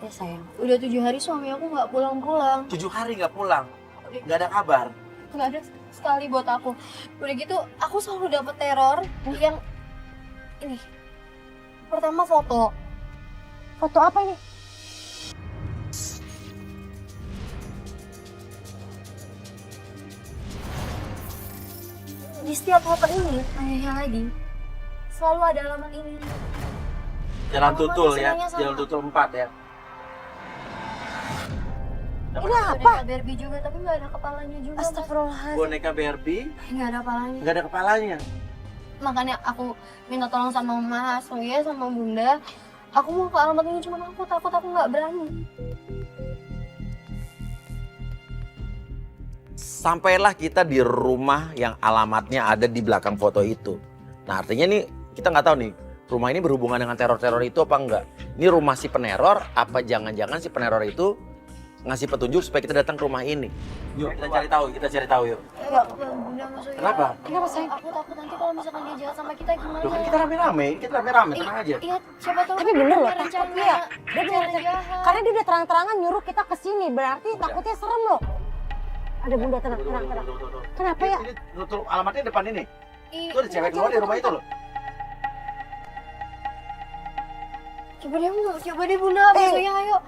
ya sayang. Udah 7 hari suami aku nggak pulang-pulang. 7 hari nggak pulang, nggak ada kabar. Nggak ada sekali buat aku. Udah gitu aku selalu dapet teror yang ini. Pertama foto. Foto apa ini? Di setiap foto ini, ayahnya lagi selalu ada alamat ini. Jalan Alamat Tutul ya, isinya sama. Jalan Tutul 4 ya. Ini Ada apa? Barbie juga tapi nggak ada kepalanya juga. Mas. Astagfirullahaladzim. Boneka Barbie, Nggak ada kepalanya. nggak ada kepalanya. Makanya aku minta tolong sama Mas Uya sama Bunda. Aku mau ke alamat ini cuma aku takut aku nggak berani. Sampailah kita di rumah yang alamatnya ada di belakang foto itu. Nah artinya nih kita nggak tahu nih rumah ini berhubungan dengan teror-teror itu apa enggak. Ini rumah si peneror apa jangan-jangan si peneror itu ngasih petunjuk supaya kita datang ke rumah ini. Yuk kita cari tahu yuk. Ya, Bunda Mas Uya. Kenapa? Kenapa sayang? Aku takut nanti kalau misalkan dia jahat sama kita gimana? Loh kan kita rame-rame, tenang aja. Iya, siapa tahu. Tapi bener loh, rencana, takutnya. Dia bener rencana jahat. Karena dia udah terang-terangan nyuruh kita ke sini, berarti takutnya serem loh. Ada Bunda, tenang. Kenapa ya? Ini tuh alamatnya depan ini. Ih, Itu ada cewek keluar di rumah itu loh. Coba deh Bunda, Mas Uya ayo. Yuk.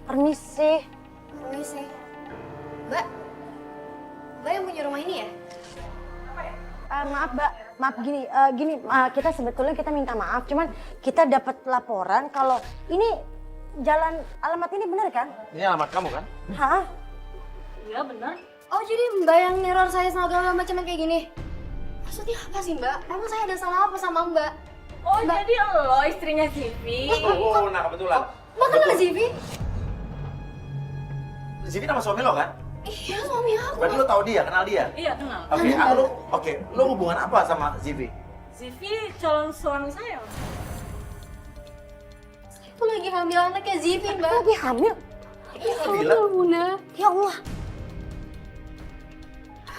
Permisi. Permisi. Mbak yang punya rumah ini ya? Maaf Mbak, kita sebetulnya kita minta maaf, cuman kita dapat laporan kalau ini jalan alamat ini benar kan? Ini alamat kamu kan? Hah? Iya benar. Oh jadi Mbak yang neror saya segala macam kayak gini? Maksudnya apa sih Mbak? Emang saya ada salah apa sama Mbak? Oh jadi lo istrinya Zivi? Oh, nah kebetulan. Mbak kenal Zivi? Zivi nama suami lo kan? Iya suami aku. Berarti lo tahu dia, kenal dia? Iya kenal. Oke, lo hubungan apa sama Zivi? Zivi calon suami saya. Saya tuh lagi hamil anaknya Zivi Mbak. Lagi hamil? Iya Hamil? hamil Bunda. Ya Allah.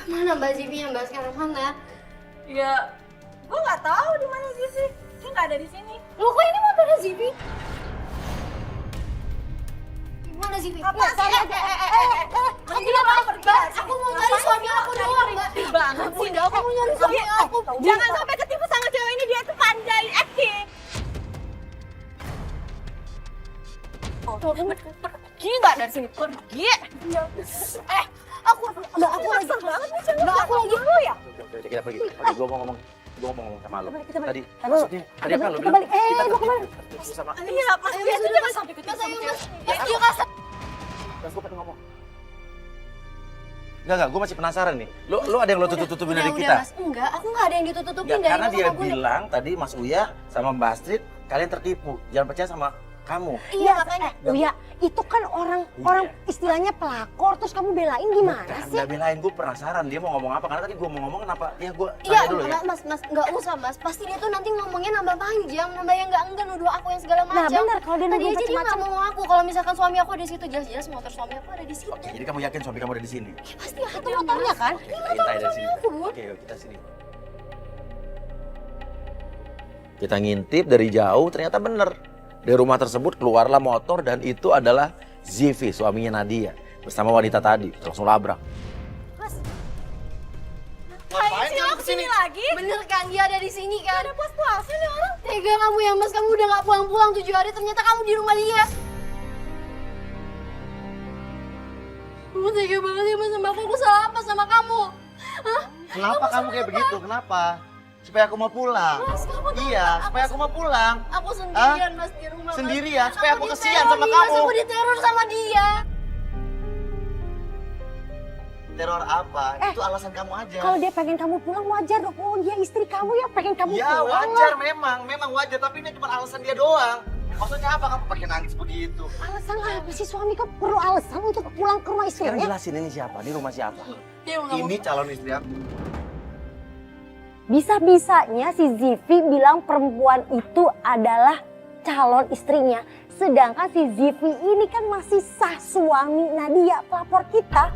Mana Mbak Zivi yang Mbak sekarang mana? Ya, gue nggak tahu di mana Zivi. Dia nggak ada di sini. Loh kok ini motornya Zivi? Gimana Zivi? Apa Nggak, sih? Aku nggak mau Mbak. Aku mau cari suami aku doang Mbak. Banget sih. Bunda, aku mau nyari suami aku. Jangan sampai ketipu sama cewek ini, dia tuh pandai acting. Pergi nggak dari sini? Pergi. Aku Nggak, aku lagi banget nih cewek. Nggak, aku lagi dulu ya. Oke, kita pergi. Oke, gue mau ngomong sama lo. Kita balik. Tadi, Aduh, maksudnya, tadi apa lo kita bilang? balik. Mau kemana? Sama, Iya, Mas. Dia tuh jangan sampai ketipu Mas sama ayo cewek. Mas. Yuk kasar. gue pengen ngomong. Enggak, gue masih penasaran nih. Lo ada yang lo tutup-tutupin dari Udah kita? Mas, enggak. Aku nggak ada yang ditutup-tutupin Enggak, dari karena Mas dia sama Bunda. bilang tadi Mas Uya sama Mbak Astrid, kalian tertipu. Jangan percaya sama kamu. Iya makanya. Uya, itu kan orang istilahnya pelakor, terus kamu belain gimana Bukan, sih? nggak belain, gue penasaran dia mau ngomong apa. Karena tadi gue mau ngomong kenapa, ya gue Iya, tanya dulu ya. Mas, nggak usah Mas. Pasti dia tuh nanti ngomongnya nambah panjang, nambah yang enggak nuduh aku yang segala macam. Nah, benar, kalau dia Tadi nuduh aja dia nggak macam-macam. mau ngaku kalau misalkan suami aku ada di situ, jelas-jelas motor suami aku ada di situ. Oke, jadi kamu yakin suami kamu ada di sini? Ya, pasti ada Itu motornya kan? Kita intai dari sini. aku, Bu. Oke, yuk kita sini. Kita ngintip dari jauh, ternyata bener. Dari rumah tersebut keluarlah motor dan itu adalah Zivi, suaminya Nadia. Bersama wanita tadi, langsung labrak. Ngapain sih lo kesini lagi? Bener kan dia ada di sini kan? Ada puas-puasnya nih orang. Tega kamu ya Mas, kamu udah nggak pulang-pulang 7 hari ternyata kamu di rumah dia. Kamu tega banget ya Mas sama aku salah apa sama kamu? Hah? Kenapa kamu kayak begitu? Kenapa? Supaya aku mau pulang. Mas, kamu tahu Iya, nggak? supaya aku mau pulang. Aku sendirian Mas di rumah. Mas. Sendirian? Supaya aku kesian diteror sama nih, Mas, kamu. aku diteror sama dia. Teror apa? Itu alasan kamu aja. Kalau dia pengen kamu pulang wajar dong. Oh, dia istri kamu ya pengen kamu Ya pulang. wajar memang wajar. Tapi ini cuma alasan dia doang. Maksudnya apa kamu pakai nangis begitu? Alasan apa sih suami kok perlu alasan untuk pulang ke rumah Sekarang istrinya? jelasin ini siapa, ini rumah siapa? Dia nggak mau. Ini calon istri aku. Bisa-bisanya si Zivi bilang perempuan itu adalah calon istrinya. Sedangkan si Zivi ini kan masih sah suami Nadia, pelapor kita.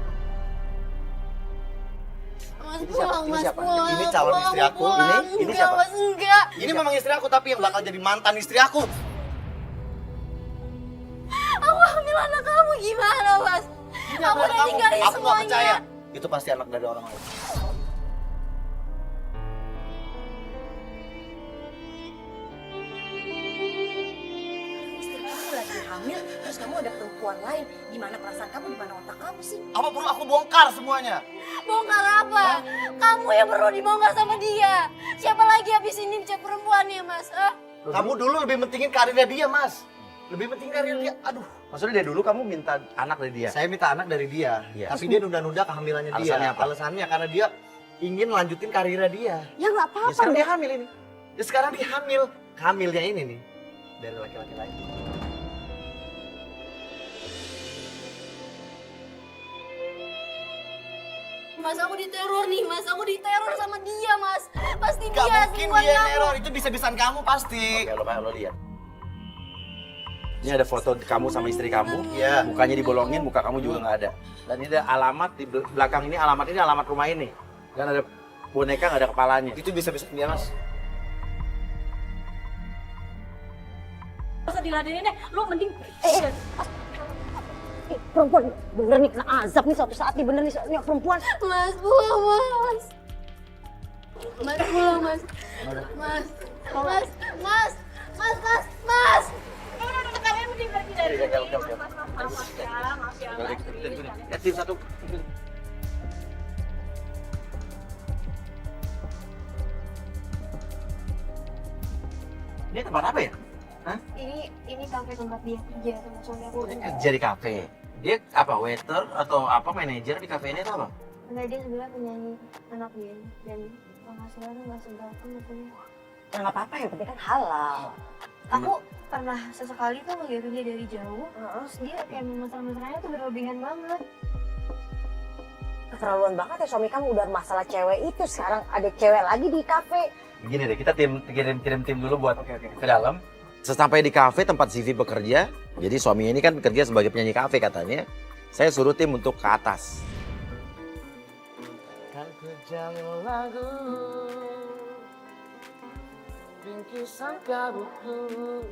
Mas, Ini siapa? pulang, Ini Mas, siapa? pulang. Ini calon Pulang, istri aku. pulang. Ini Enggak, siapa? Mas, enggak. Ini memang istri aku tapi yang bakal jadi mantan istri aku. Aku hamil anak kamu gimana, Mas? Ini Aku anak udah kamu. tinggalin Aku nggak semuanya. percaya. Itu pasti anak dari orang lain. Istri kamu lagi hamil, terus kamu ada perempuan lain. Gimana perasaan kamu, gimana otak kamu sih? Apa perlu aku bongkar semuanya? Bongkar apa? Kamu yang perlu dibongkar sama dia. Siapa lagi habis ini cek perempuannya, Mas? Kamu dulu lebih pentingin karirnya dia, Mas. Lebih penting karir dia. Aduh. Maksudnya dari dulu kamu minta anak dari dia? Saya minta anak dari dia. Iya. Tapi dia nunda-nunda kehamilannya dia. Alasannya apa? Alasannya karena dia ingin lanjutin karirnya dia. Ya nggak Ya, apa-apa. sekarang dia hamil ini. Ya sekarang dia hamil. Hamilnya ini nih. Dari laki-laki lain. Mas, aku diteror nih, Mas. Aku diteror sama dia, Mas. Pasti Gak dia mungkin selingkuhan dia kamu. neror. Itu bisa-bisaan kamu pasti. Oke, lo lihat. Ini ada foto kamu sama istri kamu. Iya. Mukanya dibolongin, muka kamu juga nggak ada. Dan ini ada alamat di belakang ini, alamat rumah ini. Dan ada boneka nggak ada kepalanya. Itu bisa-bisaan dia, Mas. Gak usah diladenin deh, lu mending Perempuan bener nih kena azab nih suatu saat nih bener nih ini perempuan. Mas, pulang, Mas. Mas, pulang, Mas. Mas, Mas, Mas, Mas, Mas, Mas. udah, kalian mending pergi dari Oke, sini. oke, oke. Maaf ya, Ya, tim satu. Ini tempat apa ya? Ini kafe tempat dia kerja sama suami aku. Dia kerja di kafe. Dia apa, waiter atau apa, manajer di kafe ini atau apa? Enggak, dia sebenarnya penyanyi anak band dan penghasilannya nggak seberapa katanya. Ya nggak apa-apa yang penting kan halal. Aku pernah sesekali tuh ngeliat dia dari jauh, terus dia kayak mesra-mesranya tuh berlebihan banget. Keterlaluan banget ya suami kamu udah masalah cewek itu sekarang ada cewek lagi di kafe. Begini deh, kita kirim tim dulu buat ke dalam. Sesampai di kafe tempat CV bekerja, jadi suaminya ini kan bekerja sebagai penyanyi kafe katanya. Saya suruh tim untuk ke atas. Kan ku jalin lagu bingkisan kabutku.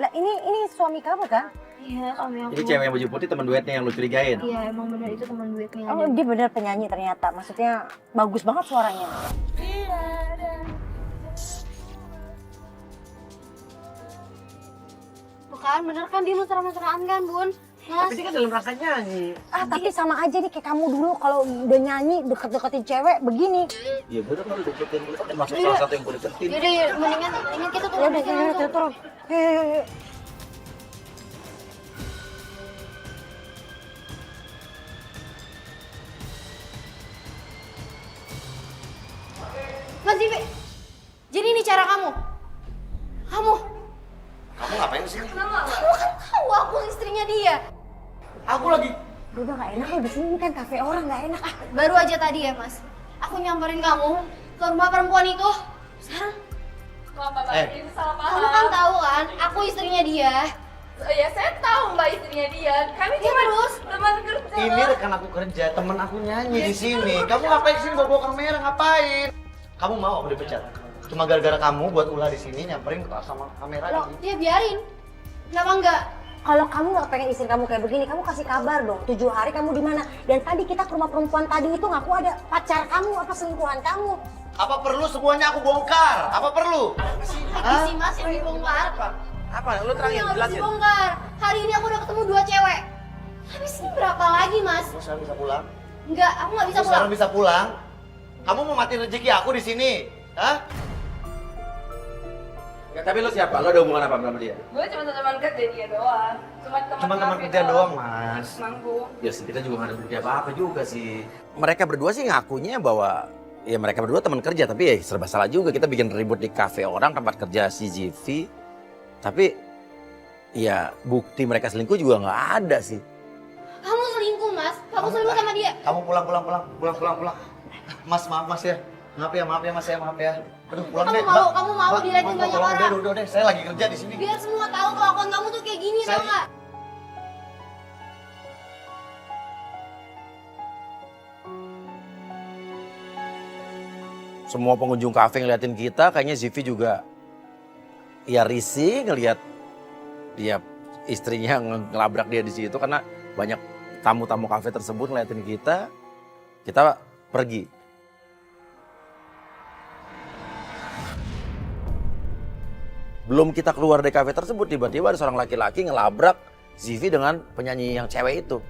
Lah ini suami kamu kan? Iya, suami aku. Jadi cewek yang baju putih teman duetnya yang lu curigain. Iya, emang benar itu teman duetnya. Oh dia bener penyanyi ternyata. Maksudnya bagus banget suaranya. Tuh kan, bener kan dia mesra-mesraan kan, Bun? Mas, Tapi dia kan dalam rangka nyanyi. Ah tapi sama aja nih kayak kamu dulu kalau udah nyanyi deket-deketin cewek begini. Iya bener kan deketin dulu, kan masuk salah satu yang gue deketin. yaudah, mendingan kita Ya turun udah aja ya langsung. turun. Yuk. Mas Divi, jadi ini cara kamu? Kamu Kamu ngapain di sini? kan tahu aku istrinya dia. Aku lagi. Udah gak enak lo di sini kan kafe orang gak enak ah. Baru aja tadi ya, Mas. Aku nyamperin kamu ke rumah perempuan itu. Sekarang Bapak ini salah kamu kan paham. tahu kan, aku istrinya dia. Ya saya tahu mbak istrinya dia. Kami Ya cuma terus? teman kerja. Ini rekan aku kerja, temen aku nyanyi di sini. Kamu ngapain di sini bawa kamera? Ngapain? Kamu mau aku dipecat? Cuma gara-gara kamu buat ulah di sini nyamperin sama kamera Loh, ini. dia biarin. Kenapa enggak? Kalau kamu gak pengen istri kamu kayak begini, kamu kasih kabar dong. 7 hari kamu di mana? Dan tadi kita ke rumah perempuan tadi itu ngaku ada pacar kamu apa selingkuhan kamu. Apa perlu semuanya aku bongkar? Apa perlu? Lagi sih Mas yang dibongkar. Apa? Lu terangin, Yang harus jelasin. dibongkar. Hari ini aku udah ketemu 2 cewek. Habis ini berapa lagi, Mas? Kamu sekarang bisa pulang? Enggak, aku nggak bisa Kamu sekarang pulang. bisa pulang? Kamu mau matiin rezeki aku di sini? Hah? Ya, tapi lu siapa? Lu ada hubungan apa sama dia? Gue cuma teman kerja dia doang. Cuma teman kerja doang, Mas. Manggung. Ya kita juga gak ada bukti apa-apa juga sih. Mereka berdua sih ngakunya bahwa ya mereka berdua teman kerja, tapi ya serba salah juga. Kita bikin ribut di kafe orang, tempat kerja CGV. Tapi ya bukti mereka selingkuh juga nggak ada sih. Kamu selingkuh, Mas. Kamu selingkuh sama dia. Kamu pulang. Mas, maaf ya. Maaf ya Mas ya, maaf ya. Aduh, pulang Kamu deh. mau- Mbak. kamu mau Mbak, diliatin Mbak, banyak tolong orang. Udah, saya lagi kerja di sini. Biar semua tahu kelakuan kamu tuh kayak gini, tau Saya- nggak? semua pengunjung kafe ngeliatin kita, kayaknya Zivi juga ya risih ngelihat dia istrinya ngelabrak dia di situ karena banyak tamu-tamu kafe tersebut ngeliatin kita pergi. Belum kita keluar dari kafe tersebut, tiba-tiba ada seorang laki-laki ngelabrak Zivi dengan penyanyi yang cewek itu.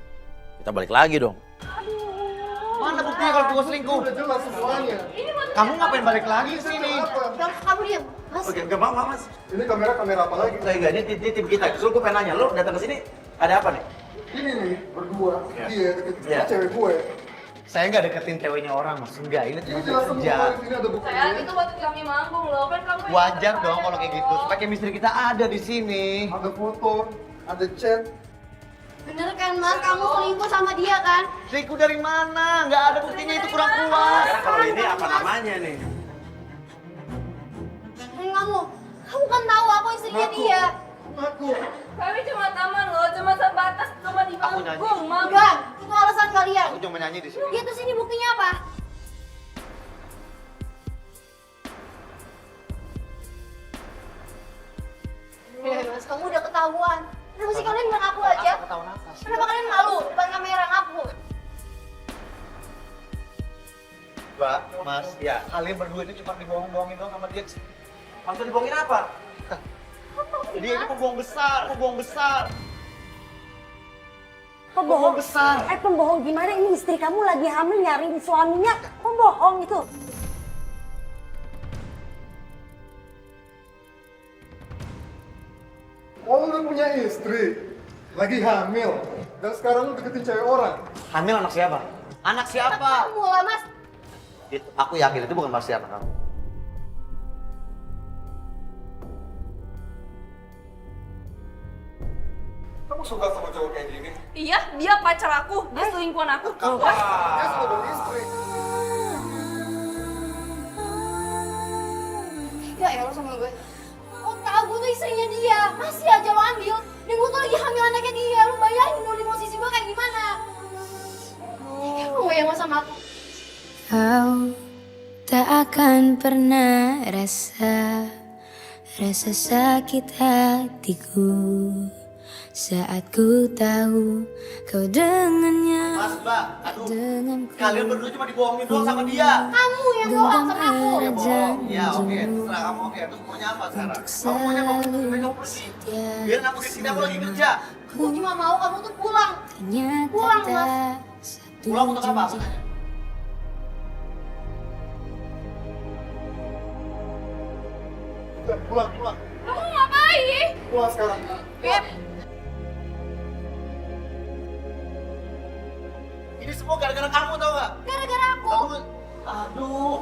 Kita balik lagi dong. Mana buktinya kalau gue selingkuh? Udah jelas semuanya. Kamu ngapain balik lagi ke sini? Kamu diam, Mas. Oke, gampang Mas. Ini kamera apa lagi? Enggak, ini tim kita. Justru gue pengen nanya, lo datang ke sini ada apa nih? Ini nih berdua, dia deketin Iya. cewek gue. Saya nggak deketin ceweknya orang, Mas. Enggak, ini Ini cuma jelas semua kerja. di sini ada Sayang, buktinya. itu waktu kami manggung loh, kan kamu yang Wajar datang dong aja kalau kayak dong. gitu. Supaya chemistry kita ada di sini. Ada foto, ada chat. Bener kan Mas, kamu selingkuh sama dia kan? Selingkuh dari mana? Nggak ada buktinya, itu kurang kuat. Kalau ini apa namanya nih? Kamu kan tahu aku istrinya dia. Aku. Kami cuma taman loh, cuma sebatas cuma di Aku nyanyi. manggung, manggung. Enggak, itu alasan kalian. Aku cuma nyanyi di sini. Dia tuh sini buktinya apa? Mas, kamu udah ketahuan. Kenapa sih kalian nggak ngaku aja? Ketahuan apa? Kenapa kalian malu depan kamera ngaku? Mbak, Mas, Ya. kalian berdua ini cuma dibohong-bohongin doang sama dia. Maksud dibohongin apa? Dia ini pembohong besar, pembohong besar. Pembohong. besar. Pembohong gimana? Ini istri kamu lagi hamil nyariin suaminya. Pembohong itu. Oh, lu punya istri, lagi hamil, dan sekarang lu deketin cewek orang. Hamil anak siapa? Anak siapa? Kamu lah Mas. Aku yakin itu bukan pasti anak kamu. Kamu suka sama cowok kayak gini? Iya, dia pacar aku, dia selingkuhan aku. Dia sudah beristri. Ya elah sama gue. Oh tahu gue tuh istrinya dia. Masih aja lo ambil. Dan gue tuh lagi hamil anaknya dia. Lu bayangin dong di posisi gue kayak gimana. Kamu yang sama aku. Kau tak akan pernah rasa sakit hatiku saat ku tahu kau dengannya. Mas, Mbak, aduh. Denganku. Kalian berdua cuma dibohongin doang sama dia. Kamu yang bohong sama aku. Ya bohong. Ya oke, terserah kamu. Oke, terus maunya apa sekarang? Kamu maunya apa? Lebih kamu pergi. Biar aku di sini, aku lagi kerja. Gue cuma mau kamu tuh pulang. Ternyata Pulang, Mas. tak satu Pulang untuk apa? janji. Udah, pulang, pulang. Kamu ngapain? Pulang sekarang. Beb, Ini semua gara-gara kamu tau gak? Gara-gara aku. Aduh.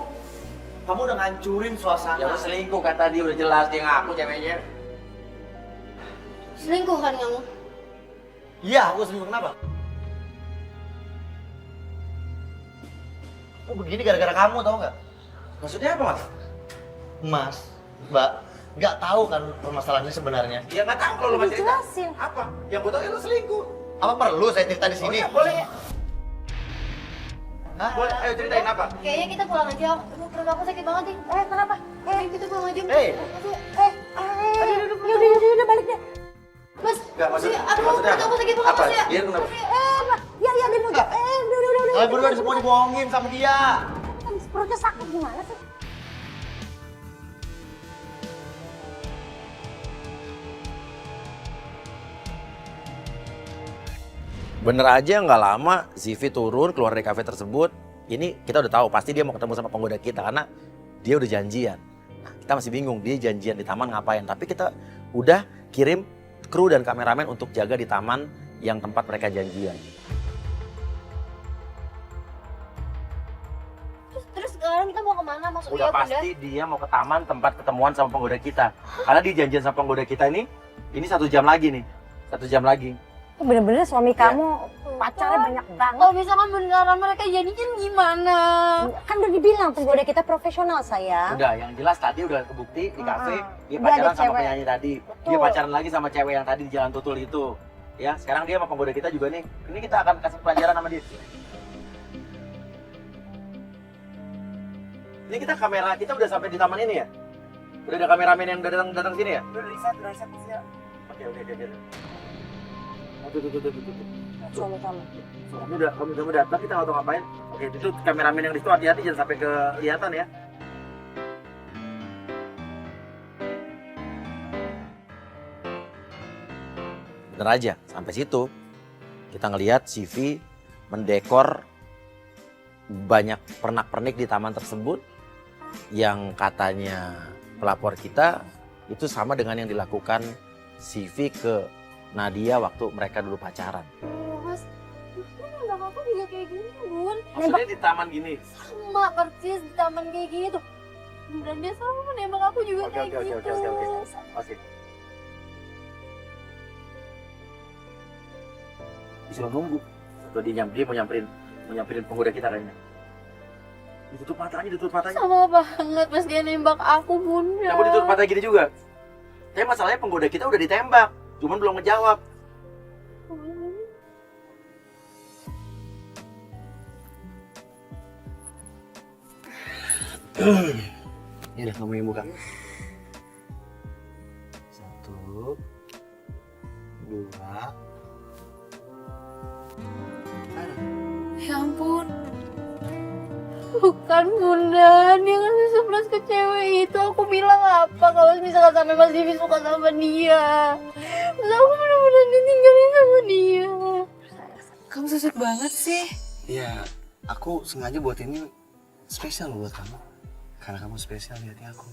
Kamu udah ngancurin suasana. Ya udah selingkuh kan tadi udah jelas dia ngaku ceweknya. Selingkuh kan kamu? Iya, aku selingkuh kenapa? Aku begini gara-gara kamu tau gak? Maksudnya apa Mas? Mas, Mbak, nggak tahu kan permasalahannya sebenarnya. Ya nggak tahu kalau lo masih cerita. Dijelasin. Apa? Yang gue tahu ya lo selingkuh. Apa perlu saya cerita di sini? Oh, ya, boleh. Hah? Boleh, ayo ceritain apa? Kayaknya kita pulang aja. Aduh, perut aku sakit banget nih. Kenapa? Ayo kita pulang aja. Hei. Yaudah balik deh. Mas, Nggak, maksudnya- aduh, maksudnya perut aku sakit banget apa? Mas ya. Dia kenapa? Ya, dia udah. Kalian berdua semua dibohongin sama dia. Perutnya sakit gimana sih? Bener aja nggak lama Zivi turun keluar dari kafe tersebut. Ini kita udah tahu pasti dia mau ketemu sama penggoda kita karena dia udah janjian. Nah, kita masih bingung dia janjian di taman ngapain. Tapi kita udah kirim kru dan kameramen untuk jaga di taman yang tempat mereka janjian. Terus sekarang kita mau kemana? Maksudnya Udah pasti dia mau ke taman tempat ketemuan sama penggoda kita. Karena dia janjian sama penggoda kita ini 1 jam lagi nih. 1 jam lagi. Bener-bener suami kamu pacarnya banyak banget. Kalau misalkan beneran mereka jadian gimana? Kan udah dibilang penggoda kita profesional sayang. Udah, yang jelas tadi udah kebukti di kafe dia Udah ada pacaran sama cewek. penyanyi tadi. Dia pacaran lagi sama cewek yang tadi di Jalan Tutul itu. Ya, sekarang dia sama penggoda kita juga nih. Ini kita akan kasih pelajaran sama dia. Ini kita kamera kita udah sampai di taman ini ya? Udah ada kameramen yang datang sini ya? Udah riset ya. Oke. Tuh. Sama-sama. Kamu datang kita nggak tahu ngapain. Oke, itu kameramen yang di situ hati-hati jangan sampai kelihatan ya. Bener aja, sampai situ kita ngelihat CV mendekor banyak pernak-pernik di taman tersebut yang katanya pelapor kita itu sama dengan yang dilakukan CV ke Nadia waktu mereka dulu pacaran. Mas, nembak aku juga kayak gini, Bun. Maksudnya di taman gini? Sama persis di taman kayak gitu. Dan dia selalu menembak aku juga kayak gitu. Oke. Disuruh nunggu. Atau dia mau nyamperin penggoda kita kayaknya. Ditutup matanya. Sama banget pas dia nembak aku, Bunda. Kamu ditutup mata gini juga. Tapi masalahnya penggoda kita udah ditembak, cuman belum ngejawab. Ya udah, kamu yang buka. 1, 2. Ya ampun. Bukan, Bunda, dia ngasih surprise ke cewek itu. Aku bilang apa kalau misalkan sampai Mas Divi suka sama dia. Terus aku bener-bener ditinggalin sama dia. Kamu susut banget sih. Iya, aku sengaja buat ini spesial loh buat kamu. Karena kamu spesial di hati aku.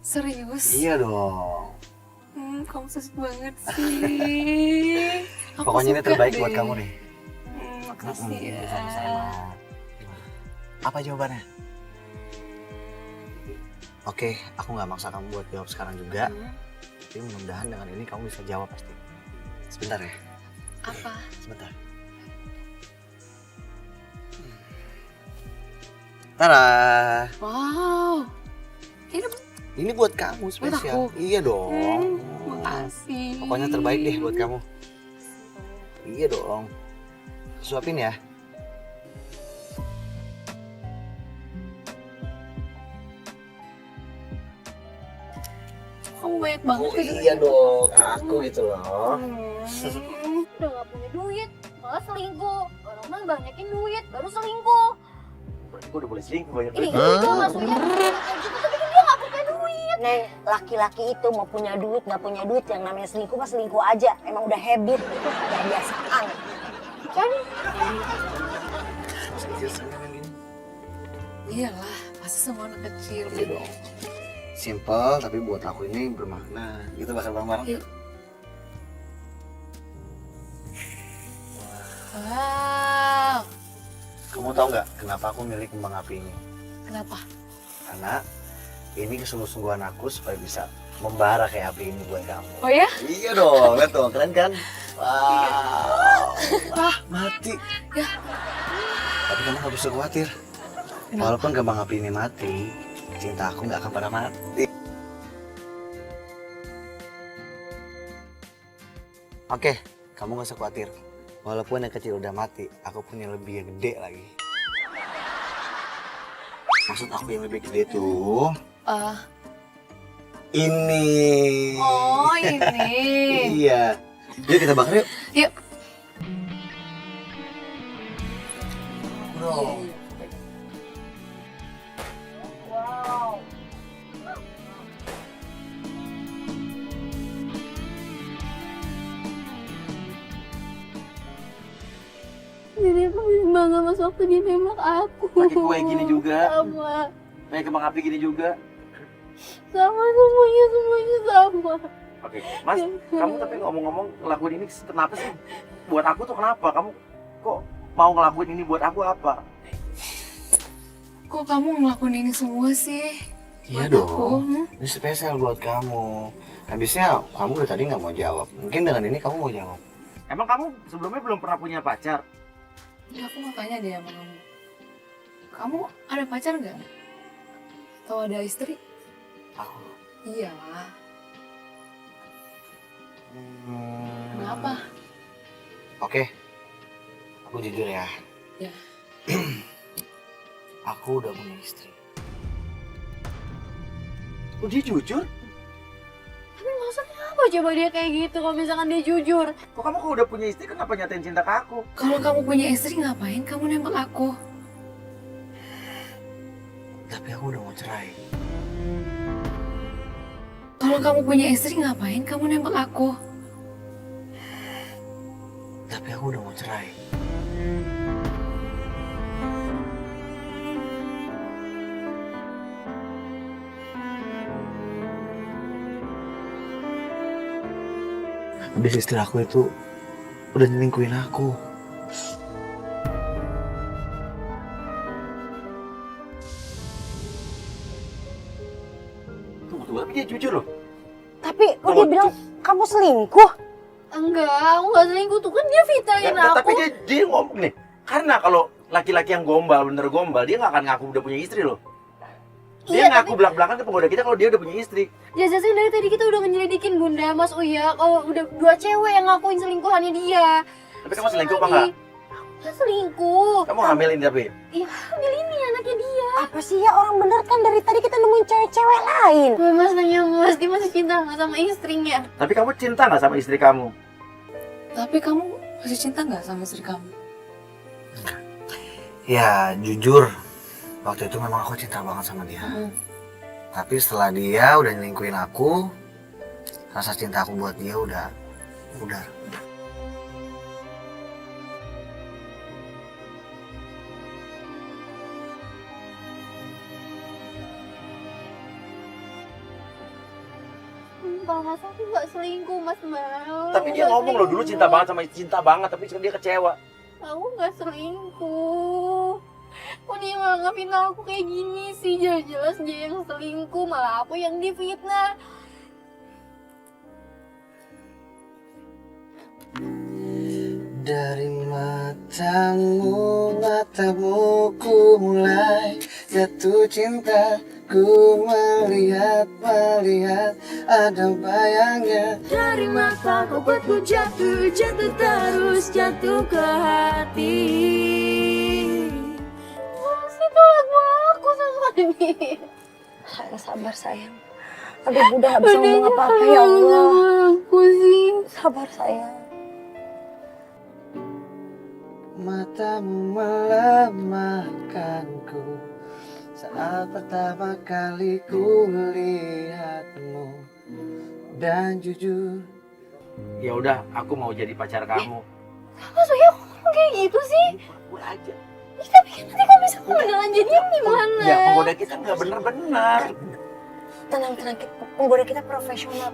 Serius? Iya dong. Kamu susut banget sih. Aku Pokoknya ini suka terbaik deh. buat kamu deh. Makasih ya. Sama-sama. Apa jawabannya? Oke, aku nggak maksa kamu buat jawab sekarang juga. Tapi mudah-mudahan dengan ini kamu bisa jawab pasti. Sebentar ya. Apa? Sebentar. Tara. Wow. Ini buat kamu spesial. aku? Iya dong. Makasih. Pokoknya terbaik deh buat kamu. Iya dong. Suapin ya. Kamu banyak banget Oh, gitu. iya dong. Aku gitu loh. Udah gak punya duit, malah selingkuh. Orang mah banyakin duit, baru selingkuh. Berarti gue udah boleh selingkuh banyak Ini duit. juga maksudnya. Tapi kan dia gak punya duit. Neng, laki-laki itu mau punya duit, nggak punya duit, yang namanya selingkuh mah selingkuh aja. Emang udah habit, udah biasaan. Kan Iyalah, pasti semua anak kecil. Iya dong. Simple tapi buat aku ini bermakna. Gitu bakal bareng-bareng. Iya. Wow. Kamu tahu nggak kenapa aku milih kembang api ini? Kenapa? Karena ini kesungguh-sungguhan aku supaya bisa membara kayak api ini buat kamu. Oh ya? Iya dong, lihat dong, keren kan? Wow. Wah, mati. Ya. Tapi kamu nggak bisa khawatir. Walaupun kembang api ini mati, cinta aku nggak akan pernah mati. Oke, kamu nggak usah khawatir. Walaupun yang kecil udah mati, aku punya lebih yang gede lagi. Maksud aku yang lebih gede tuh ini. Oh ini. Iya. Yuk kita bakar yuk. Yuk. Bro. jadi aku bangga mas waktu dia nembak aku. Pakai kue gini juga. Sama. Pakai kembang api gini juga. Sama semuanya sama. Oke, Mas, kamu tapi ngomong-ngomong ngelakuin ini kenapa sih? Buat aku tuh kenapa? Kamu kok mau ngelakuin ini buat aku apa? Kok kamu ngelakuin ini semua sih? Iya Buat aku, dong. Ini spesial buat kamu. Habisnya kamu dari tadi nggak mau jawab. Mungkin dengan ini kamu mau jawab. Emang kamu sebelumnya belum pernah punya pacar? Ya aku mau tanya deh sama kamu. Kamu ada pacar nggak? Atau ada istri? Aku. Iya. Kenapa? Oke. Aku jujur ya. Ya. Aku udah punya istri. Oh, dia jujur? Tapi maksudnya apa coba dia kayak gitu kalau misalkan dia jujur? Kok kamu kalau udah punya istri kenapa nyatain cinta ke aku? Kalau kamu punya istri ngapain kamu nembak aku? Tapi aku udah mau cerai. Kalau kamu punya istri ngapain kamu nembak aku? Tapi aku udah mau cerai. Habis istri aku itu udah nyelingkuhin aku. Tunggu, tapi dia jujur loh. Tapi kok dia bilang kamu selingkuh? Enggak, aku nggak selingkuh tuh kan dia fitnahin aku. Tapi dia ngomong nih, karena kalau laki-laki yang gombal, bener gombal, dia nggak akan ngaku udah punya istri loh. Dia Iya, ngaku belak-belakan ke penggoda kita kalau dia udah punya istri. Jelas-jelas dari tadi kita udah nyelidikin Bunda, Mas Uya, kalau udah 2 cewek yang ngakuin selingkuhannya dia. Tapi kamu selingkuh apa enggak? Nggak selingkuh. Kamu hamil ini tapi? Iya hamil ini anaknya dia. Apa sih ya, orang bener kan dari tadi kita nemuin cewek-cewek lain. Mas nanya Mas, dia masih cinta nggak sama istrinya? Tapi kamu cinta nggak sama istri kamu? Tapi kamu masih cinta nggak sama istri kamu? Ya jujur, waktu itu memang aku cinta banget sama dia. Tapi setelah dia udah nyelingkuhin aku, rasa cinta aku buat dia udah pudar. Kalau Mas aku nggak selingkuh Mas mau. Tapi dia ngomong loh dulu cinta banget tapi sekarang dia kecewa. Aku nggak selingkuh. Kok dia nganggapin aku kayak gini sih? Jelas-jelas dia yang selingkuh, malah aku yang difitnah. Dari matamu ku mulai jatuh cinta. Ku melihat ada bayangnya. Dari mata kau buatku jatuh terus jatuh ke hati. Mas itu lagu aku sama dia. Sayang, sabar sayang. Aduh Bunda gak bisa ngomong apa-apa ya Allah. Aku sih. Sabar sayang. Matamu melemahkanku saat pertama kali ku lihatmu, dan jujur. Ya udah, aku mau jadi pacar kamu. Mas Uya kok ngomong kayak gitu sih? Aku aja. Ih, tapi kan nanti kalau misalnya beneran jadian gimana? Ya penggoda kita nggak bener-bener. Tenang, penggoda kita profesional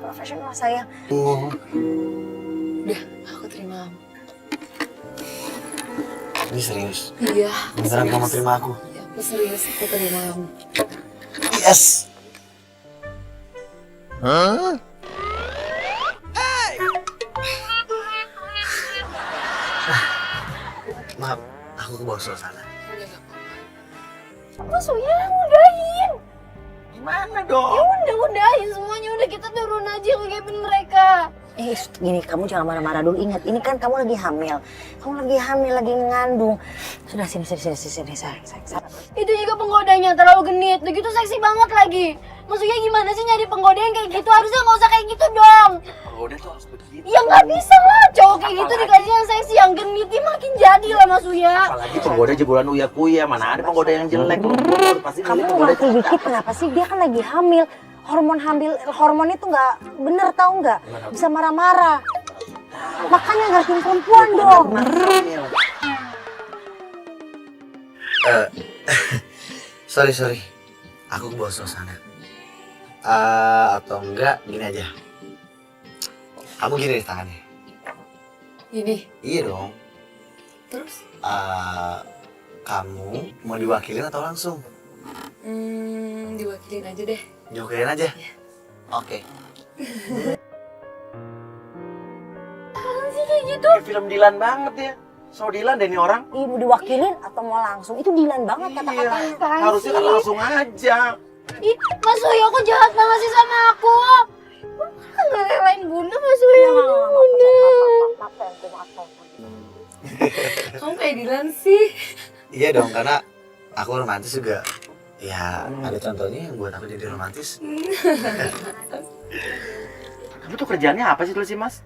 sayang. Udah, aku terima. Ini serius? Iya. Beneran kamu terima aku? Iya, aku serius, aku terima. Yes. Maaf, aku ke bawah suasana. Mas Uya udahin. Gimana Ya dong? udahin semuanya, udah kita turun aja ngegapin mereka. Gini, kamu jangan marah-marah dulu. Ingat, ini kan kamu lagi hamil. Kamu lagi hamil, lagi ngandung. Sudah, sini, sayang. Itu juga penggodanya terlalu genit, udah gitu seksi banget lagi. Maksudnya gimana sih nyari penggoda yang kayak gitu? Harusnya nggak usah kayak gitu dong. Penggoda tuh harus begitu. Ya nggak bisa lah, cowok kayak gitu dikasih yang seksi, yang genit, dia makin jadi lah Mas Uya. Apalagi penggoda jebolan Uya-Kuya, mana ada penggoda yang jelek. Lu pasti Kamu milih penggoda ngerti dikit kenapa sih? Dia kan lagi hamil. Hormon itu nggak bener, tahu nggak? Bisa marah-marah. Makanya ngertiin perempuan dong. Sorry. Aku ke bawah suasana. Atau enggak, gini aja. Kamu gini deh tangannya. Ini. Iya dong. Terus? Kamu mau diwakilin atau langsung? Diwakilin aja deh. Diwakilin aja? Oke. Apaan sih kayak gitu? Kayak film Dilan banget ya. So Dilan deh ini orang. Ih, mau diwakilin atau mau langsung? Itu Dilan banget kata-katanya. Harusnya kan langsung aja. Ih, Mas Uya kok jahat banget sih sama aku? Kok nggak relain Bunda, Mas Uya? Bunda. Kamu kayak Dilan sih. Iya dong, karena aku romantis juga Ya, ada contohnya yang buat aku jadi romantis. Kamu tuh kerjaannya apa sih dulu sih, Mas?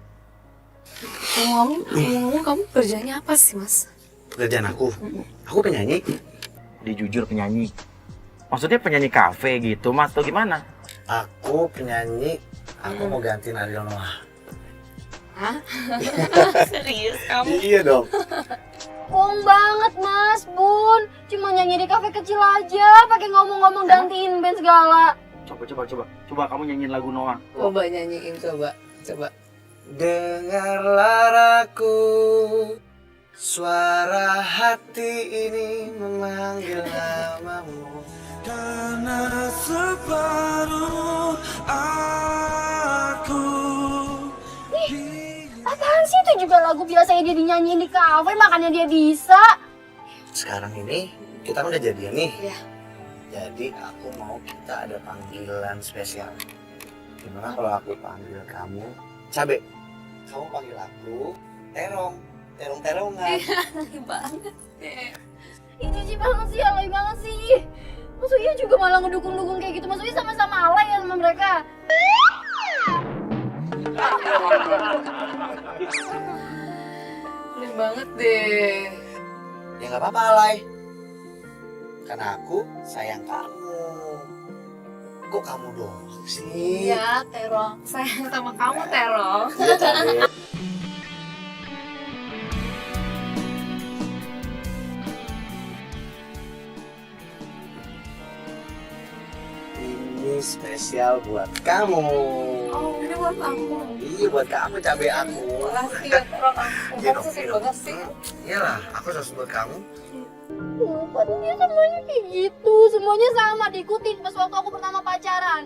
Kamu kerjanya apa sih, Mas? Pekerjaan aku penyanyi. Dia jujur penyanyi. Maksudnya penyanyi kafe gitu, Mas, atau gimana? Aku penyanyi, aku mau gantiin Ariel Noah. Hah? Serius kamu? Iya dong. Bohong banget Mas, Bun. Cuma nyanyi di kafe kecil aja, pakai ngomong-ngomong gantiin band segala. Coba kamu nyanyiin lagu Noah. Coba nyanyiin, coba. Dengarlah aku, suara hati ini memanggil namamu. Karena separuh aku. Apaan sih, itu juga lagu biasanya dia dinyanyiin di kafe, makanya dia bisa. Sekarang ini kita kan udah jadian nih. Iya. Jadi aku mau kita ada panggilan spesial. Gimana kalau aku panggil kamu Cabe? Kamu panggil aku Terong. Terong-terongan. Aneh banget deh. Ini sih banget sih, alay banget sih. Maksudnya juga malah ngedukung-dukung kayak gitu, maksudnya sama-sama alay ya sama mereka. Aneh banget deh. Ya nggak apa-apa Alay. Karena aku sayang kamu. Kok kamu doang sih? Iya, Terong. Sayang sama kamu, Terong. Iya Cabe. Ini spesial buat kamu. Oh, ini buat aku. Iya buat kamu Cabe aku. Makasih ya, Terong. Kamu sih banget sih. Iyalah, aku harus buat kamu. Padahal dia semuanya kayak gitu, semuanya sama diikutin pas waktu aku pertama pacaran.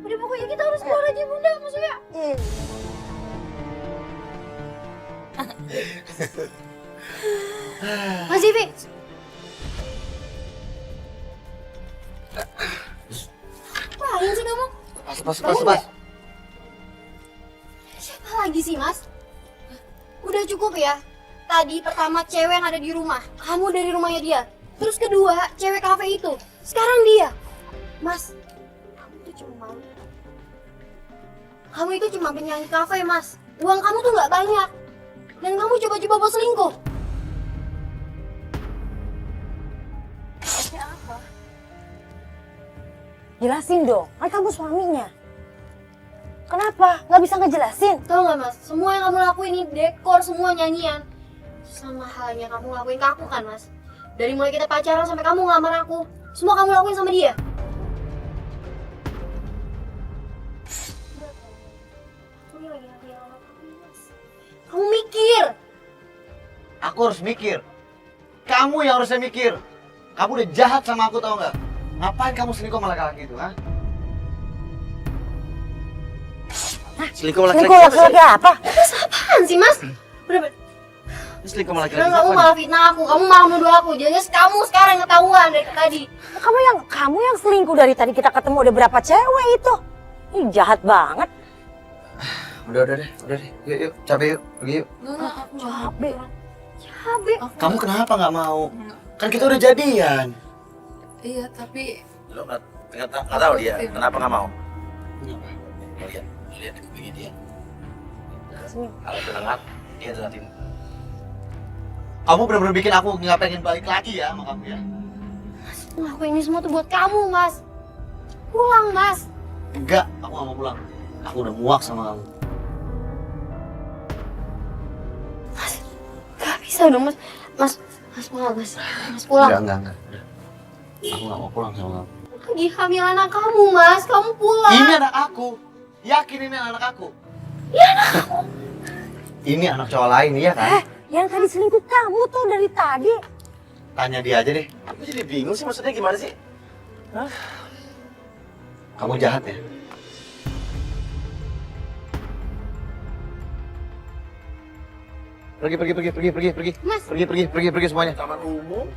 Udah pokoknya kita harus keluar aja Bunda, maksudnya. Mas Zivi. Apaan sih kamu? Pas. Siapa lagi sih Mas? Udah cukup ya. Tadi pertama cewek yang ada di rumah, kamu dari rumahnya dia. Terus kedua, cewek kafe itu. Sekarang dia. Mas, kamu itu cuma penyanyi kafe, Mas. Uang kamu tuh nggak banyak. Dan kamu coba-coba buat selingkuh. Jelasin dong, kan kamu suaminya. Kenapa? Nggak bisa ngejelasin? Tahu nggak Mas, semua yang kamu lakuin ini dekor, semua nyanyian. Sama halnya kamu lakuin ke aku kan Mas. Dari mulai kita pacaran sampai kamu ngelamar aku, semua kamu lakuin sama dia. Kamu mikir. Aku harus mikir. Kamu yang harusnya mikir. Kamu udah jahat sama aku tau nggak? Ngapain kamu selingkuh sama laki-laki itu, ha? Selingkuh sama Selingkuh laki-laki apa? Terus apaan sih Mas? Udah, Selingkuh sama udah kamu malah fitnah aku, kamu malah nuduh aku. Jadi kamu sekarang yang ketahuan dari tadi. Kamu yang selingkuh dari tadi kita ketemu udah berapa cewek itu? Ih, jahat banget. Udah deh. Yuk, Cabe yuk, pergi yuk. Cabe. Cabe. Kamu kenapa nggak mau? Kan kita udah jadian. Iya, tapi Lo nggak tahu dia kenapa nggak mau? Lihat kupingnya dia. Kalau dengar dia delatin. Kamu bener-bener bikin aku nggak pengen balik lagi ya sama kamu ya? Ngelakuin ini semua tuh buat kamu Mas. Pulang Mas. Enggak, aku nggak mau pulang. Aku udah muak sama kamu. Gak bisa dong Mas. Mas pulang Mas. Mas pulang. Enggak. Udah. Aku nggak mau pulang sama kamu. Lagi hamil anak kamu Mas. Kamu pulang. Ini anak aku. Yakin ini anak aku. Iya anak aku. Ini anak cowok lain, iya kan? Yang tadi selingkuh kamu tuh dari tadi. Tanya dia aja deh. Aku jadi bingung sih, maksudnya gimana sih? Kamu jahat ya? Pergi. Mas. Pergi semuanya. Taman umum.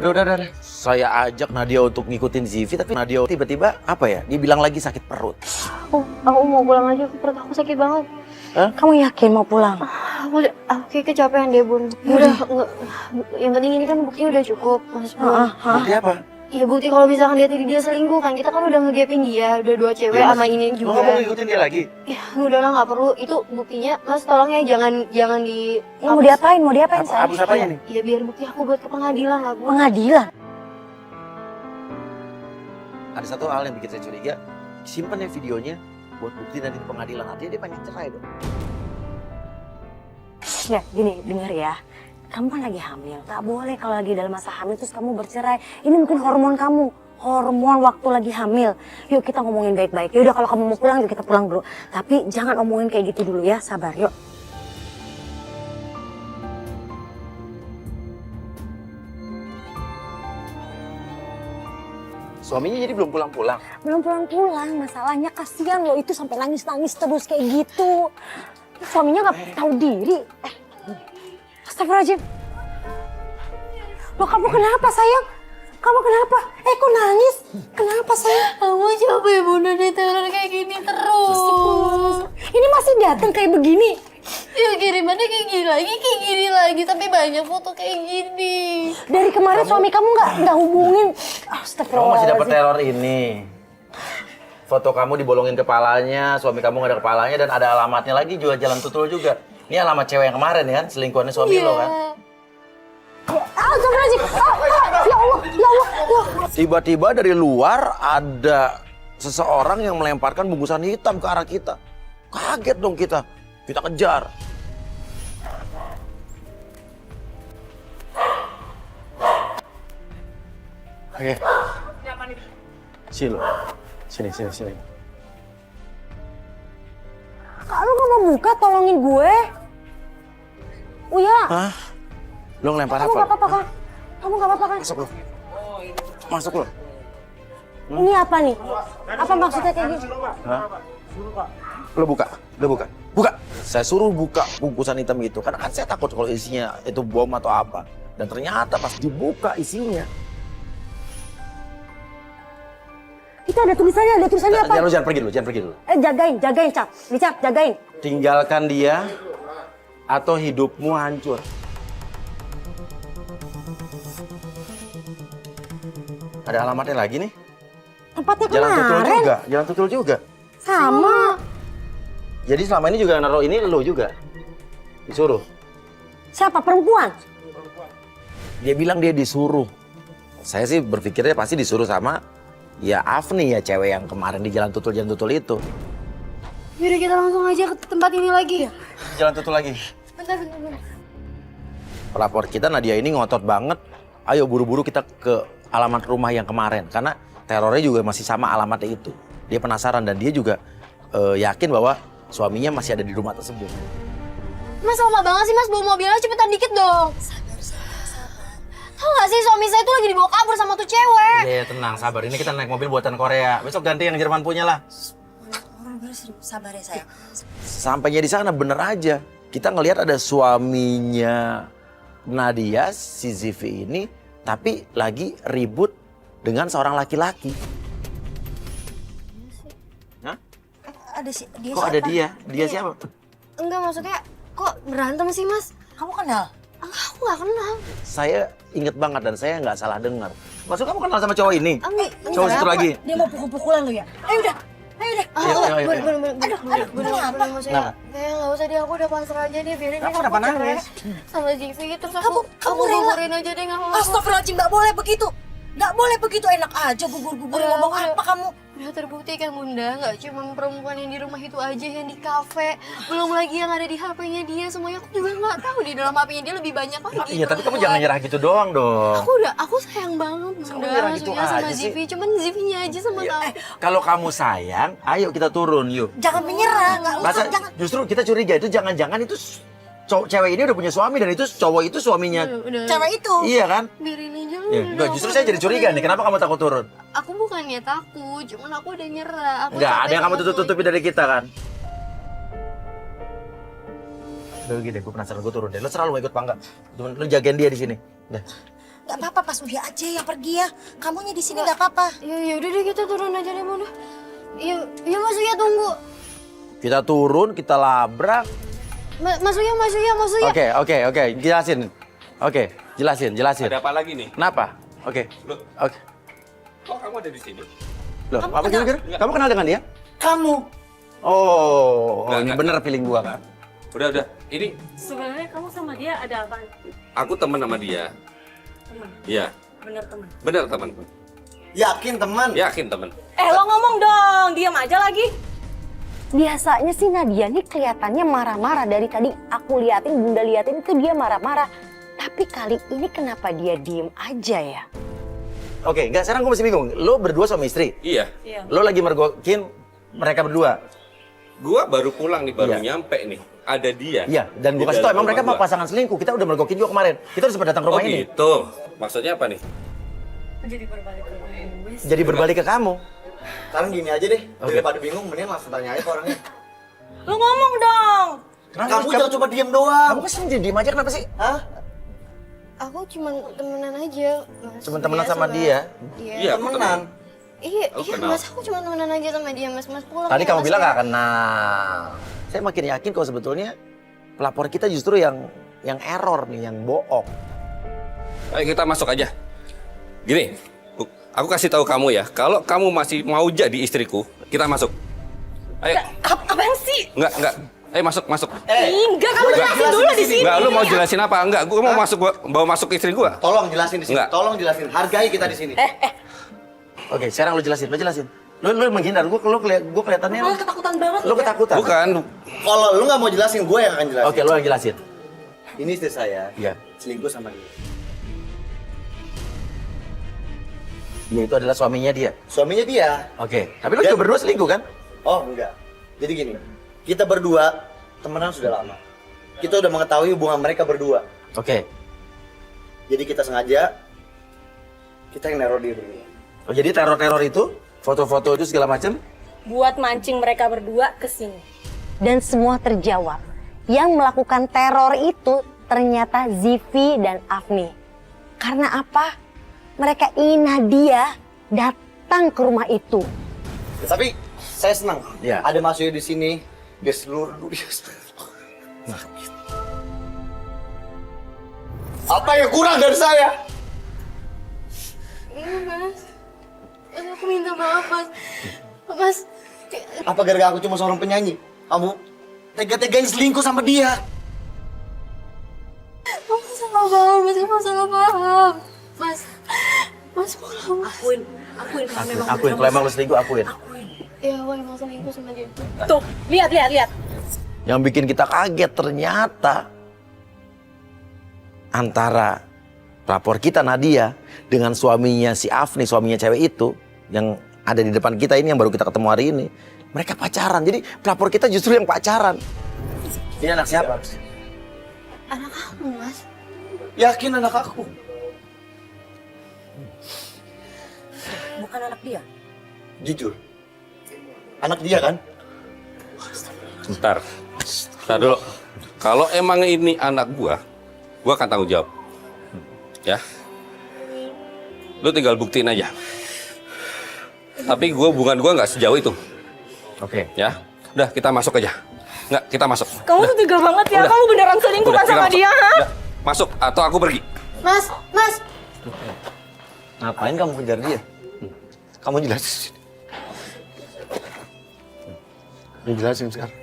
Udah. Saya ajak Nadia untuk ngikutin Zivi, tapi Nadia tiba-tiba apa ya? Dia bilang lagi sakit perut. Aku mau pulang aja. Perut aku sakit banget. Kamu yakin mau pulang? Aku kayak kecapean deh Bun. Udah, enggak. Yang penting ini kan buktinya udah cukup Mas pulang. Bukti apa? Ya bukti kalau misalkan dia selingkuh kan, kita kan udah ngegapin dia, udah 2 cewek Ya, sama ini Lo juga. nggak mau ngikutin dia lagi? Ya udahlah nggak perlu, itu buktinya Mas tolong ya jangan di. Ya, mau diapain? Mau diapain saya? Hapus apanya nih? Ya biar bukti aku buat ke pengadilan lah Bu. Pengadilan. Ada satu hal yang bikin saya curiga, simpen ya videonya buat bukti nanti di pengadilan. Artinya dia pengen cerai dong. Ya, gini, denger ya. Kamu kan lagi hamil, gak boleh kalau lagi dalam masa hamil terus kamu bercerai. Ini mungkin hormon kamu, hormon waktu lagi hamil. Yuk kita ngomongin baik-baik. Yaudah kalau kamu mau pulang, yuk kita pulang dulu. Tapi jangan omongin kayak gitu dulu ya, sabar yuk. Suaminya jadi belum pulang-pulang. Belum pulang-pulang, masalahnya kasihan loh itu sampai nangis-nangis terus kayak gitu. Suaminya gak tahu diri. Astagfirullahaladzim. Loh kamu kenapa sayang? Kamu kenapa? Kok nangis? Kenapa sayang? Kamu capek bunda diteror kayak gini terus. Ini masih datang kayak begini. Ya kirimannya kayak gini lagi, tapi banyak foto kayak gini. Dari kemarin suami kamu nggak hubungin. Kamu Astagfirullahaladzim. masih dapat teror ini. Foto kamu dibolongin kepalanya, suami kamu gak ada kepalanya dan ada alamatnya lagi juga Jalan Tutul juga. Ini alamat cewek yang kemarin ya kan, selingkuhannya suami lo kan. Astagfirullahaladzim. Ya Allah, ya Allah, ya Allah. Tiba-tiba dari luar ada seseorang yang melemparkan bungkusan hitam ke arah kita. Kaget dong kita kejar. Oke. Sini. Kalau nggak mau buka, tolongin gue. Uya, Hah? Lo ngelempar kamu apa? nggak apa-apa kan? Kamu nggak apa-apa kan? Masuk lo. Masuk lo. Ini apa nih? Apa maksudnya kayak gini? Hah? Lo buka. Buka. Saya suruh buka bungkusan hitam itu karena kan saya takut kalau isinya itu bom atau apa. Dan ternyata pas dibuka isinya. Itu ada tulisannya apa? Jangan pergi dulu. Jagain, Cap. Dicap, jagain. Tinggalkan dia atau hidupmu hancur. Ada alamatnya lagi nih. Tempatnya Jalan kemarin. Jalan Tutul juga. Sama. Jadi selama ini juga naruh ini lo juga. Disuruh. Siapa? Perempuan? Dia bilang dia disuruh. Saya sih berpikirnya pasti disuruh sama ya Afni ya, cewek yang kemarin di Jalan Tutul itu. Yaudah kita langsung aja ke tempat ini lagi. Jalan Tutul lagi. Bentar. Pelapor kita Nadia ini ngotot banget. Ayo buru-buru kita ke alamat rumah yang kemarin. Karena terornya juga masih sama alamatnya itu. Dia penasaran dan dia juga yakin bahwa suaminya masih ada di rumah tersebut. Mas lama banget sih Mas, bawa mobilnya cepetan dikit dong. Sabar. Tau gak sih suami saya tuh lagi dibawa kabur sama tuh cewek. Iya tenang, sabar. Ini kita naik mobil buatan Korea. Besok ganti yang Jerman punya lah. Sabar ya sayang. Sampainya di sana bener aja. Kita ngelihat ada suaminya Nadia, si Zivi ini, tapi lagi ribut dengan seorang laki-laki. Hah? Ada sih dia. Kok ada dia? Dia siapa? Enggak maksudnya, kok berantem sih Mas? Kamu kenal? Enggak, aku gak kenal. Saya inget banget dan saya nggak salah dengar. Maksud kamu kenal sama cowok ini? Enggak. Cowok situ lagi? Dia mau pukul-pukulan lu ya? Ayo udah. Ayo. Bener, maksudnya. Nggak usah deh, aku udah pasrah aja deh, biarin Kamu dia kenapa cerai nangis? sama Zivi, terus Kamu aku rela? gugurin aja deh, nggak apa-apa. Astagfirullahaladzim, nggak boleh begitu. Nggak boleh begitu, enak aja gugur-gugurin ngomong apa kamu? Udah terbukti kan Bunda, nggak cuma perempuan yang di rumah itu aja yang di kafe, belum lagi yang ada di HP-nya dia, semuanya aku juga nggak tahu di dalam HP-nya dia lebih banyak lagi. Iya, tapi kamu jangan nyerah gitu doang dong. Aku sayang banget Bunda, nyerah gitu maksudnya sama aja sih? Zivi, cuman Zivinya aja sama kamu. Kalau kamu sayang, ayo kita turun yuk. Jangan menyerah, nggak usah, Masa jangan. justru kita curiga itu jangan-jangan itu cewek ini udah punya suami dan itu cowok itu suaminya. Udah, Cewek itu. Iya kan? biarin aja. Ya, enggak, justru saya jadi curiga nih. Kenapa kamu takut turun? Aku bukannya takut, cuman aku udah nyerah. Aku Enggak, capek ada yang kamu sama tutup-tutupi dari kita kan? Udah gini, gue penasaran, gue turun deh. Lo selalu ikut Pangga. Lo jagain dia di sini. Udah. Nggak apa-apa, Pas Uya aja yang pergi ya. Kamunya di sini nggak apa-apa. Ya udah deh kita turun aja deh Bunda. Iya Mas Uya tunggu. Kita turun, kita labrak. Mas Uya. Oke. Jelasin. Oke, jelasin. Ada apa lagi nih? Kenapa? Oke. Kok kamu ada di sini? Loh, apa kira-kira? Kamu kenal dengan dia? Kamu. Oh, ini Enggak. bener feeling gua kan? Udah. Ini Sebenarnya kamu sama dia ada apa? aku teman sama dia. Teman. Iya, Bener teman. bener teman. Yakin teman? Yakin teman. Lo ngomong dong, diam aja lagi. Biasanya sih Nadia nih kelihatannya marah-marah dari tadi aku liatin, Bunda liatin itu dia marah-marah. Tapi kali ini kenapa dia diem aja ya? Oke, enggak, sekarang gua masih bingung. Lo berdua suami istri? Iya. Lo lagi mergokin mereka berdua? Gua baru pulang nih, baru Iya. nyampe nih. Ada dia. Iya, dan gua Di kasih tau dalam emang mereka rumah mau gua. pasangan selingkuh. Kita udah mergokin juga kemarin. Kita udah sempat datang ke Oh rumah ini. gitu. Maksudnya apa nih? Jadi berbalik ke kamu. Sekarang gini aja deh, daripada bingung mending langsung tanya aja ke orangnya. Lo ngomong dong. Kamu jangan cuma diem doang. Kamu kan jadi diem aja kenapa sih? Hah? Aku cuma temenan aja, Mas. Cuma temenan Dia sama dia? Iya, aku Temenan. Iya, Aku iya kenal. Mas, aku cuma temenan aja sama dia, Mas. Mas pulang. Tadi ya, kamu Mas, bilang ya. gak kenal. Saya makin yakin kalau sebetulnya pelapor kita justru yang error nih, yang bohong. Ayo kita masuk aja. Gini, aku kasih tahu kamu ya, kalau kamu masih mau jadi istriku, kita masuk. Ayo. Apaan sih? Enggak. Ayo masuk. Enggak, kamu jelasin dulu di sini. Enggak, lu mau jelasin apa? Enggak, gua mau masuk, bawa masuk istri gua. Tolong jelasin di sini. Enggak. Tolong jelasin. Hargai kita di sini. Oke, sekarang lu jelasin. Lu menghindar, gua kelihatannya Lo ketakutan banget. lu ketakutan. Bukan. Kalau lu nggak mau jelasin, gue yang akan jelasin. Oke, lu yang jelasin. Ini istri saya. Iya. Selingkuh sama dia. Dia itu adalah suaminya dia. Suaminya dia. Oke, tapi lu Dan- juga berdua selingkuh kan? Oh enggak. Jadi gini, kita berdua temenan sudah lama. Kita udah mengetahui hubungan mereka berdua. Oke. Jadi kita sengaja kita yang neror dia berdua. Oh, jadi teror-teror itu, foto-foto itu segala macam? Buat mancing mereka berdua ke sini. Dan semua terjawab. Yang melakukan teror itu ternyata Zivi dan Afni. Karena apa? Mereka ingin Nadia datang ke rumah itu. Tapi saya senang. Iya. Ada Mas Yoyo di sini. Biar seluruh dunia. Apa yang kurang dari saya? Iya, Mas. Mas, aku minta maaf, Mas. Mas, Apa gara-gara aku cuma seorang penyanyi? Kamu tega-teganya selingkuh sama dia. kamu salah paham, Mas. Kamu salah paham. Mas pulang, Mas. Akuin, kalau emang lu selingkuh, akuin. Iya, aku emang selingkuh sama dia. Tuh, lihat. Yang bikin kita kaget ternyata antara pelapor kita Nadia dengan suaminya si Afni, suaminya cewek itu yang ada di depan kita ini yang baru kita ketemu hari ini, mereka pacaran. Jadi pelapor kita justru yang pacaran. Ini anak siapa? Anak kamu, Mas. Yakin anak aku? Bukan anak dia. Jujur. Anak dia kan? Bentar dulu. Kalau emang ini anak gua akan tanggung jawab. Ya. Lu tinggal buktiin aja. Tapi hubungan gua nggak sejauh itu. Oke. Ya. Udah, kita masuk aja. Nggak, kita masuk. Kamu tuh tega banget ya. Udah. Kamu beneran selingkuh Udah, kan kita sama masuk. dia, ha? Udah, masuk atau aku pergi. Mas. Ngapain kamu kejar dia? Kamu jelasin. Jelasin sekarang.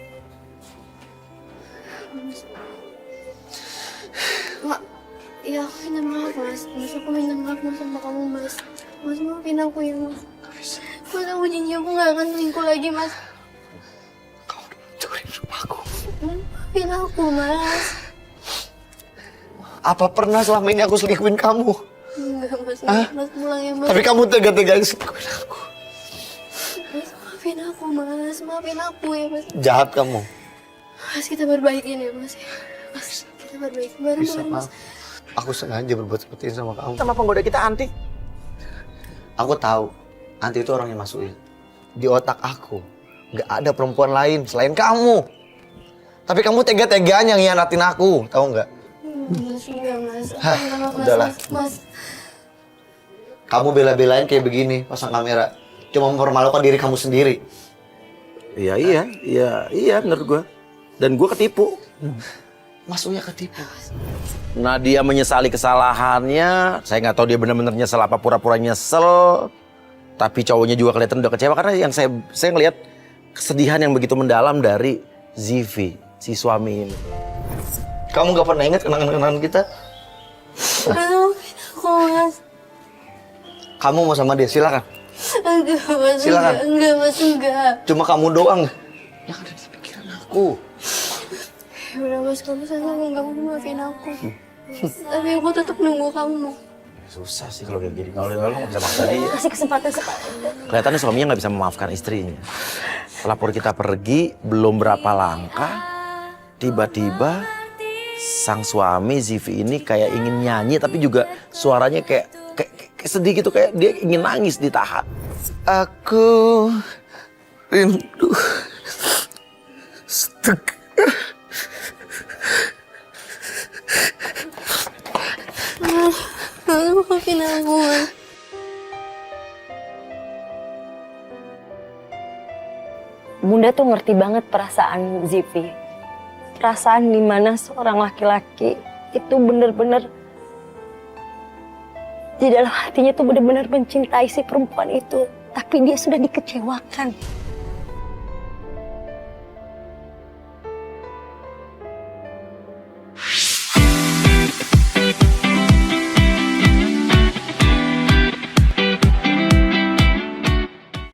Ya, aku minta maaf, Mas. Mas, aku minta maaf Mas, sama kamu, Mas. Mas, maafin aku ya, Mas. Mas, aku janji aku gak akan selingkuh lagi, Mas. Kamu udah mencuri rumahku. Maafin aku, Mas. Apa pernah selama ini aku selingkuhin kamu? Enggak, Mas. Hah? Mas, pulang ya, Mas. Tapi kamu tega-teganya selingkuhin aku. Mas, maafin aku, Mas. Maafin aku ya, Mas. Jahat kamu. Mas, kita perbaikin ya, Mas. Mas, kita perbaikin bareng-bareng, Mas. Aku sengaja berbuat seperti ini sama kamu. Sama penggoda kita Anti. Aku tahu, Anti itu orang yang masukin. Di otak aku, gak ada perempuan lain selain kamu. Tapi kamu tega-teganya ngianatin aku, tahu nggak? Mas, enggak, Mas. Hah, Enggak, Mas. udahlah. Mas, Kamu bela-belain kayak begini, pasang kamera. Cuma mempermalukan diri kamu sendiri. Iya menurut gua. Dan gua ketipu. Mas Uya ketipu. Nadia menyesali kesalahannya. Saya nggak tahu dia benar-benar nyesel apa pura-pura nyesel. Tapi cowoknya juga kelihatan udah kecewa karena yang saya ngelihat kesedihan yang begitu mendalam dari Zivi, si suami ini. Kamu gak pernah ingat kenangan-kenangan kita? Aduh, Mas. Kamu mau sama dia, silakan. Enggak, Mas. Silakan. Enggak, Mas. Enggak. Cuma kamu doang yang ada di pikiran aku. Ya udah, Mas. Kamu sayang enggak mau maafin aku. Tapi aku tetap nunggu kamu. Susah sih kalau kayak gini. Kalau nggak bisa maksa dia. Kasih kesempatan. Kelihatannya suaminya nggak bisa memaafkan istrinya. Pelapor kita pergi, belum berapa langkah, tiba-tiba sang suami Zivi ini kayak ingin nyanyi, tapi juga suaranya kayak sedih gitu, kayak dia ingin nangis ditahan. Aku rindu Maafin aku, Mas. Bunda tuh ngerti banget perasaan Zivi. Perasaan dimana seorang laki-laki itu bener-bener di dalam hatinya tuh bener-bener mencintai si perempuan itu. Tapi dia sudah dikecewakan.